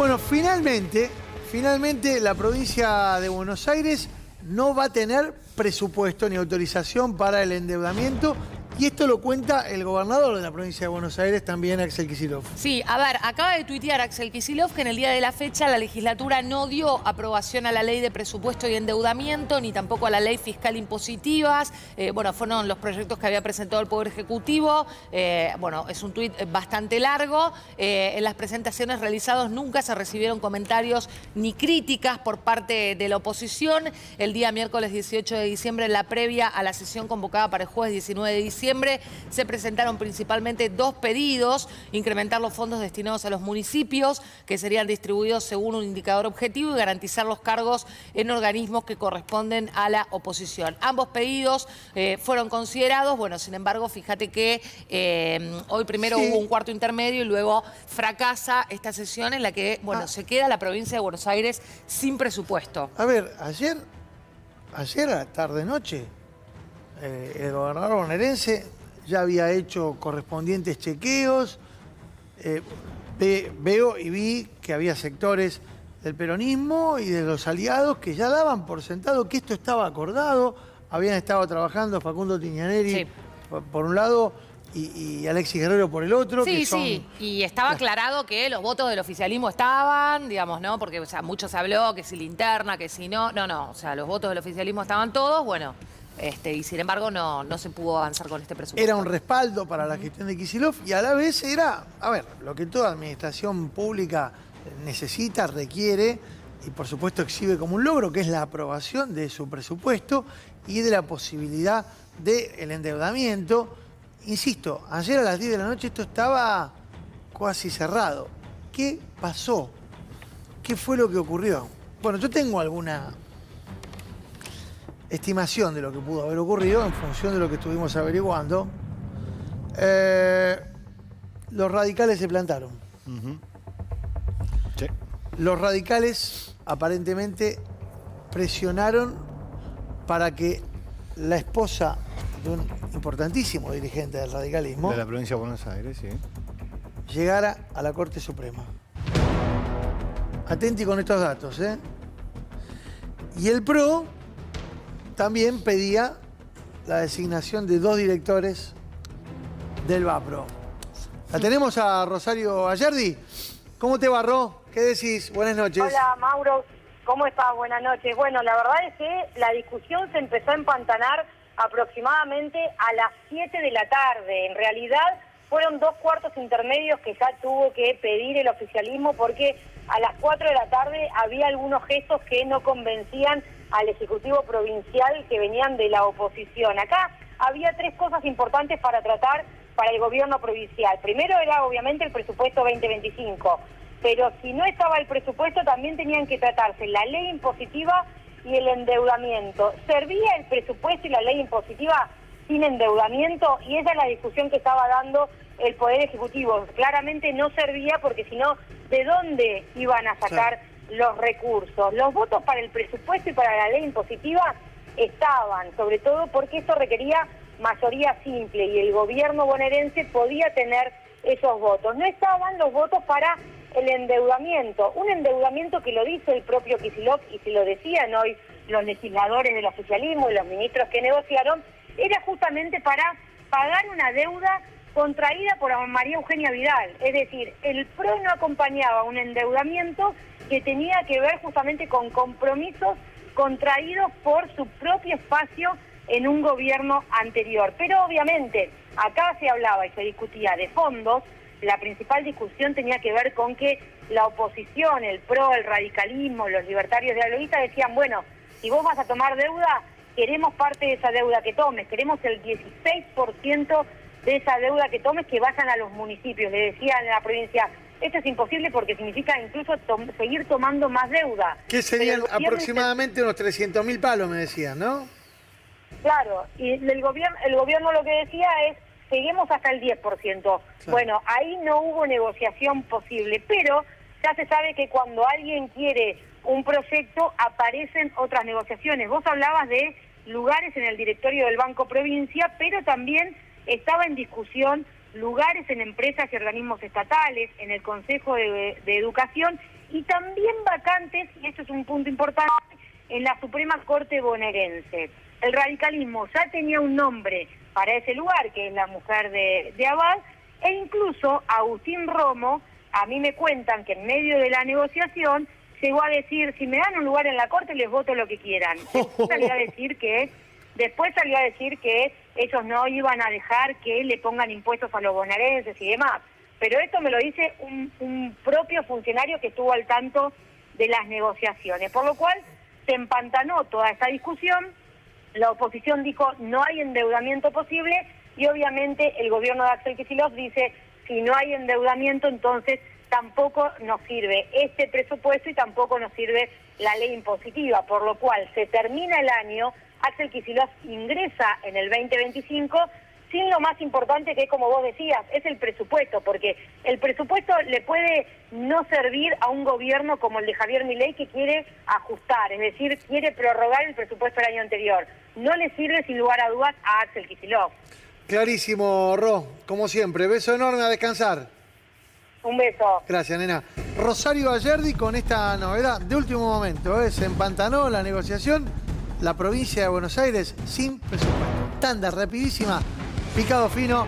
Bueno, finalmente la provincia de Buenos Aires no va a tener presupuesto ni autorización para el endeudamiento. Y esto lo cuenta el gobernador de la provincia de Buenos Aires, también Axel Kicillof. Sí, a ver, acaba de tuitear Axel Kicillof que en el día de la fecha la legislatura no dio aprobación a la ley de presupuesto y endeudamiento, ni tampoco a la ley fiscal impositivas. Bueno, fueron los proyectos que había presentado el Poder Ejecutivo. Bueno, es un tuit bastante largo. En las presentaciones realizadas nunca se recibieron comentarios ni críticas por parte de la oposición. El día miércoles 18 de diciembre, en la previa a la sesión convocada para el jueves 19 de diciembre, se presentaron principalmente dos pedidos: incrementar los fondos destinados a los municipios, que serían distribuidos según un indicador objetivo, y garantizar los cargos en organismos que corresponden a la oposición. Ambos pedidos fueron considerados. Bueno, sin embargo, fíjate que hoy primero hubo un cuarto intermedio y luego fracasa esta sesión en la que, bueno, se queda la provincia de Buenos Aires sin presupuesto. A ver, ayer a la tarde-noche, el gobernador bonaerense ya había hecho correspondientes chequeos. Veo y vi que había sectores del peronismo y de los aliados que ya daban por sentado que esto estaba acordado. Habían estado trabajando Facundo Tiñaneri por un lado y Alexis Guerrero por el otro. Sí, sí, y estaba aclarado que los votos del oficialismo estaban, digamos, ¿no? Porque, o sea, mucho se habló que si linterna, que si no. No, o sea, los votos del oficialismo estaban todos, bueno. Y sin embargo no se pudo avanzar con este presupuesto. Era un respaldo para la gestión de Kicillof y a la vez era, a ver, lo que toda administración pública necesita, requiere y por supuesto exhibe como un logro, que es la aprobación de su presupuesto y de la posibilidad del endeudamiento. Insisto, ayer a las 10 de la noche esto estaba casi cerrado. ¿Qué pasó? ¿Qué fue lo que ocurrió? Bueno, yo tengo alguna estimación de lo que pudo haber ocurrido en función de lo que estuvimos averiguando. Los radicales se plantaron. Sí. Los radicales aparentemente presionaron para que la esposa de un importantísimo dirigente del radicalismo De la provincia de Buenos Aires, sí. llegara a la Corte Suprema. Atenti con estos datos, ¿eh? Y el PRO también pedía la designación de 2 directores del VAPRO. La tenemos a Rosario Ayerdi. ¿Cómo te va, Ro? ¿Qué decís? Buenas noches. Hola, Mauro. ¿Cómo estás? Buenas noches. Bueno, la verdad es que la discusión se empezó a empantanar aproximadamente a las 7 de la tarde. En realidad fueron 2 cuartos intermedios que ya tuvo que pedir el oficialismo, porque a las 4 de la tarde había algunos gestos que no convencían al Ejecutivo Provincial, que venían de la oposición. Acá había 3 cosas importantes para tratar para el gobierno provincial. Primero era obviamente el presupuesto 2025, pero si no estaba el presupuesto también tenían que tratarse la ley impositiva y el endeudamiento. ¿Servía el presupuesto y la ley impositiva sin endeudamiento? Y esa es la discusión que estaba dando el Poder Ejecutivo. Claramente no servía, porque si no, ¿de dónde iban a sacar los recursos? Los votos para el presupuesto y para la ley impositiva estaban, sobre todo porque esto requería mayoría simple y el gobierno bonaerense podía tener esos votos. No estaban los votos para el endeudamiento, un endeudamiento que lo dice el propio Kicillof, y si lo decían hoy los legisladores del oficialismo y los ministros que negociaron, era justamente para pagar una deuda contraída por María Eugenia Vidal. Es decir, el PRO no acompañaba un endeudamiento que tenía que ver justamente con compromisos contraídos por su propio espacio en un gobierno anterior. Pero obviamente acá se hablaba y se discutía de fondos. La principal discusión tenía que ver con que la oposición, el PRO, el radicalismo, los libertarios de Aloíta decían, bueno, si vos vas a tomar deuda, queremos parte de esa deuda que tomes, queremos el 16% de esa deuda que tomes que vayan a los municipios. Le decían en la provincia, esto es imposible porque significa incluso seguir tomando más deuda. Que serían aproximadamente unos 300.000 palos, me decían, ¿no? Claro, y el gobierno lo que decía es, seguimos hasta el 10%. Claro. Bueno, ahí no hubo negociación posible, pero ya se sabe que cuando alguien quiere un proyecto aparecen otras negociaciones. Vos hablabas de lugares en el directorio del Banco Provincia, pero también estaba en discusión lugares en empresas y organismos estatales, en el Consejo de Educación y también vacantes, y esto es un punto importante, en la Suprema Corte bonaerense. El radicalismo ya tenía un nombre para ese lugar, que es la mujer de Abad, e incluso Agustín Romo, a mí me cuentan que en medio de la negociación llegó a decir, si me dan un lugar en la Corte les voto lo que quieran. Después salió a decir que ellos no iban a dejar que le pongan impuestos a los bonaerenses y demás. Pero esto me lo dice un propio funcionario que estuvo al tanto de las negociaciones, por lo cual se empantanó toda esta discusión. La oposición dijo no hay endeudamiento posible y obviamente el gobierno de Axel Kicillof dice si no hay endeudamiento entonces tampoco nos sirve este presupuesto y tampoco nos sirve la ley impositiva, por lo cual se termina el año, Axel Kicillof ingresa en el 2025 sin lo más importante que es, como vos decías, es el presupuesto, porque el presupuesto le puede no servir a un gobierno como el de Javier Milei que quiere ajustar, es decir, quiere prorrogar el presupuesto del año anterior. No le sirve sin lugar a dudas a Axel Kicillof. Clarísimo, Ro, como siempre. Beso enorme, a descansar. Un beso. Gracias, nena. Rosario Ayerdi con esta novedad de último momento. Se empantanó la negociación, la provincia de Buenos Aires sin presupuesto. Tanda rapidísima, picado fino.